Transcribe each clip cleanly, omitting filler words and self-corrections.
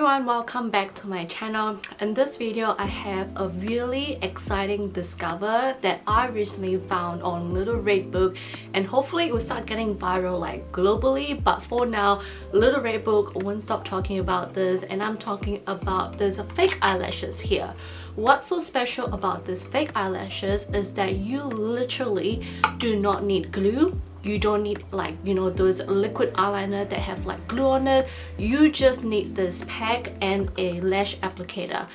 everyone, welcome back to my channel. In this video I have a really exciting discover that I recently found on Little Red Book, and hopefully it will start getting viral like globally, but for now Little Red Book won't stop talking about this, and I'm talking about this fake eyelashes here. What's so special about this fake eyelashes is that you literally do not need glue. You don't need like, you know, those liquid eyeliner that have like glue on it. You just need this pack and a lash applicator.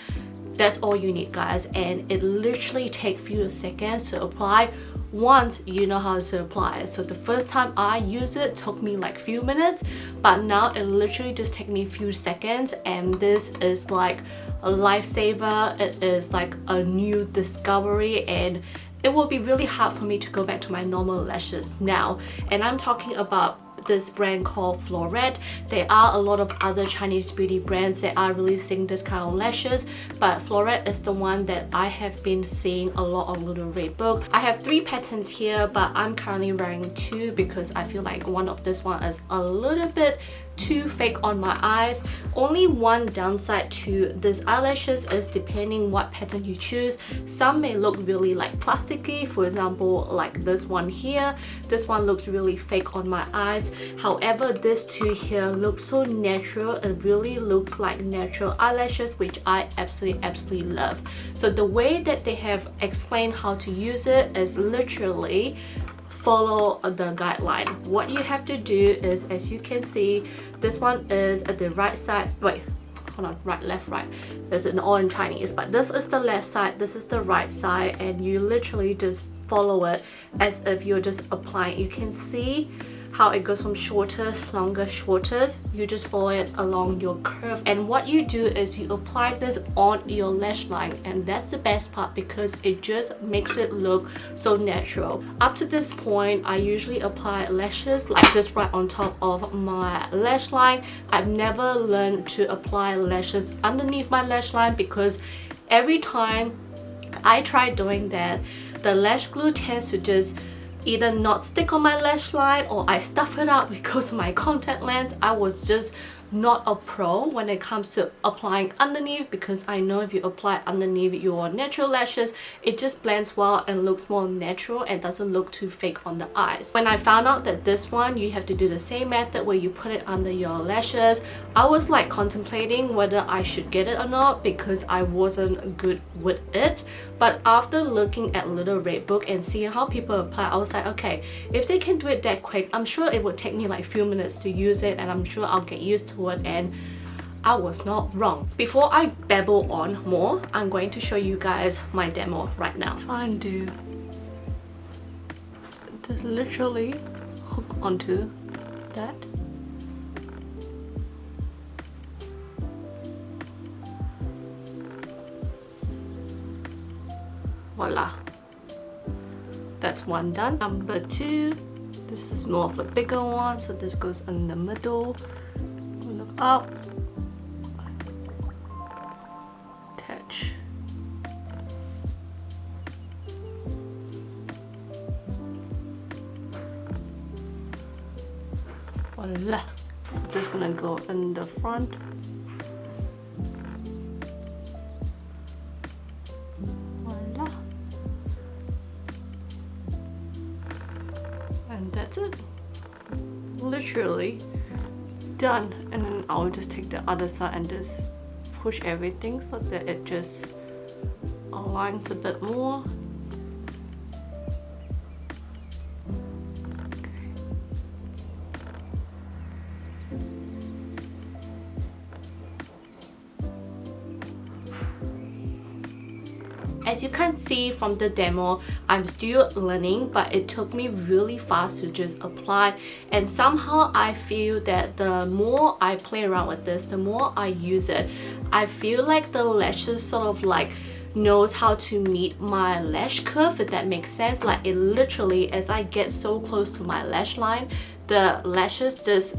That's all you need, guys, and it literally takes few seconds to apply once you know how to apply it. So the first time I used it took me like few minutes, but now it literally just takes me a few seconds, and this is like a lifesaver. It is like a new discovery, and it will be really hard for me to go back to my normal lashes now. And I'm talking about this brand called Flortte. There are a lot of other Chinese beauty brands that are releasing this kind of lashes, but Flortte is the one that I have been seeing a lot on Little Red Book. I have 3 patterns here, but I'm currently wearing 2 because I feel like one of this one is a little bit too fake on my eyes. Only one downside to these eyelashes is depending what pattern you choose. Some may look really like plasticky, for example like this one here. This one looks really fake on my eyes. However, this 2 here looks so natural. It really looks like natural eyelashes, which I absolutely love. So the way that they have explained how to use it is literally follow the guideline. What you have to do is, as you can see, this one is at the right side. Wait, hold on, right, left, right. It's all in Chinese, but this is the left side, this is the right side, and you literally just follow it as if you're just applying. You can see how it goes from shorter, longer, shorter. You just follow it along your curve, and what you do is you apply this on your lash line, and that's the best part because it just makes it look so natural. Up to this point, I usually apply lashes like just right on top of my lash line. I've never learned to apply lashes underneath my lash line because every time I try doing that, the lash glue tends to just either not stick on my lash line or I stuff it up because of my contact lens. I was just not a pro when it comes to applying underneath, because I know if you apply underneath your natural lashes, it just blends well and looks more natural and doesn't look too fake on the eyes. When I found out that this one you have to do the same method where you put it under your lashes, I was like contemplating whether I should get it or not because I wasn't good with it. But after looking at Little Red Book and seeing how people apply, I was like, okay, if they can do it that quick, I'm sure it would take me like few minutes to use it, and I'm sure I'll get used to it, and I was not wrong. Before I babble on more, I'm going to show you guys my demo right now. Try and do just literally hook onto that. Voila, that's one done. Number 2, this is more of a bigger one, so this goes in the middle. Look up, attach. Voila, just gonna go in the front. And that's it, literally done. And then I'll just take the other side and just push everything so that it just aligns a bit more. As you can see from the demo, I'm still learning, but it took me really fast to just apply, and somehow I feel that the more I play around with this, the more I use it, I feel like the lashes sort of like knows how to meet my lash curve, if that makes sense. Like it literally, as I get so close to my lash line, the lashes just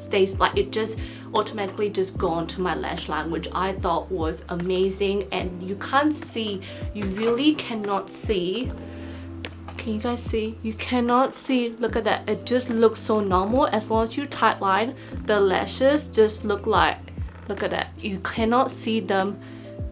stays like it just automatically just gone to my lash line, which I thought was amazing. And you can't see, you really cannot see. Can you guys see? You cannot see. Look at that. It just looks so normal. As long as you tightline, the lashes just look like Look at that. You cannot see them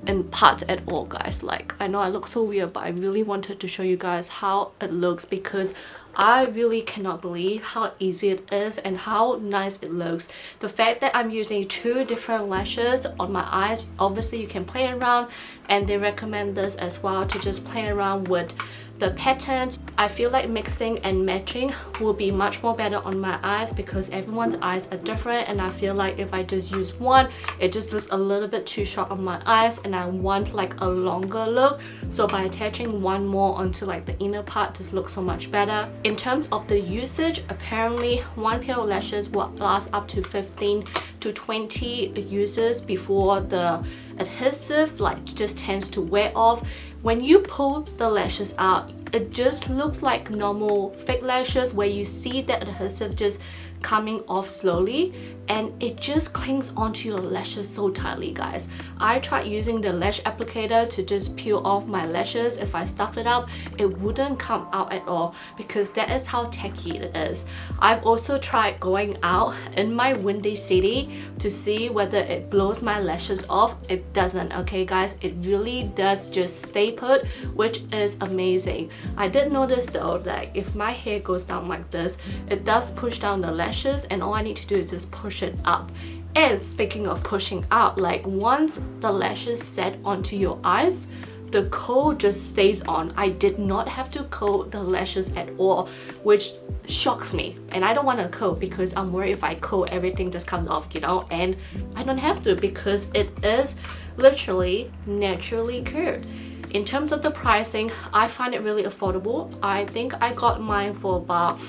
in parts at all, guys. Like, I know I look so weird, but I really wanted to show you guys how it looks because I really cannot believe how easy it is and how nice it looks. The fact that I'm using 2 different lashes on my eyes, obviously you can play around, and they recommend this as well to just play around with the patterns. I feel like mixing and matching will be much more better on my eyes because everyone's eyes are different, and I feel like if I just use one, it just looks a little bit too short on my eyes, and I want like a longer look. So by attaching one more onto like the inner part, just looks so much better. In terms of the usage, apparently one pair of lashes will last up to 15 to 20 uses before the adhesive like just tends to wear off. When you pull the lashes out, it just looks like normal fake lashes where you see that adhesive just coming off slowly, and it just clings onto your lashes so tightly, guys. I tried using the lash applicator to just peel off my lashes. If I stuffed it up, it wouldn't come out at all because that is how tacky it is. I've also tried going out in my windy city to see whether it blows my lashes off. It doesn't, okay guys, it really does just stay put, which is amazing. I did notice though that if my hair goes down like this, it does push down the lashes, and all I need to do is just push it up. And speaking of pushing up, like once the lashes set onto your eyes, the curl just stays on. I did not have to curl the lashes at all, which shocks me. And I don't want to curl because I'm worried if I curl, everything just comes off, you know, and I don't have to because it is literally naturally curled. In terms of the pricing, I find it really affordable. I think I got mine for about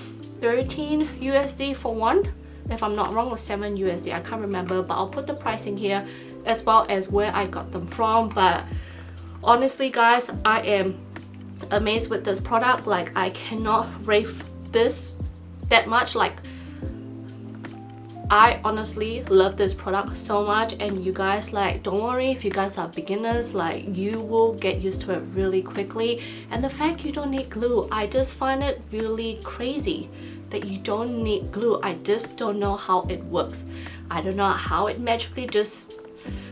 13 USD for one, if I'm not wrong, or 7 USD, I can't remember, but I'll put the pricing here as well as where I got them from. But honestly guys, I am amazed with this product. Like, I cannot rave this that much. Like, I honestly love this product so much, and you guys, like, don't worry if you guys are beginners, like, you will get used to it really quickly. And the fact you don't need glue, I just find it really crazy that you don't need glue. I just don't know how it works. I don't know how it magically just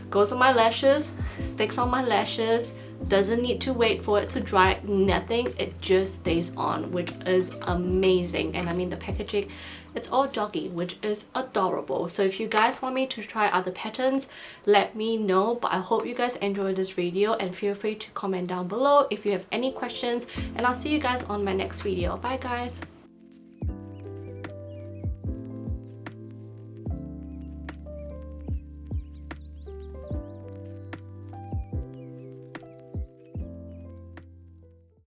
goes on my lashes, sticks on my lashes, doesn't need to wait for it to dry, nothing, it just stays on, which is amazing. And I mean, the packaging, it's all doggy, which is adorable. So if you guys want me to try other patterns, let me know. But I hope you guys enjoyed this video, and feel free to comment down below if you have any questions, and I'll see you guys on my next video. Bye guys.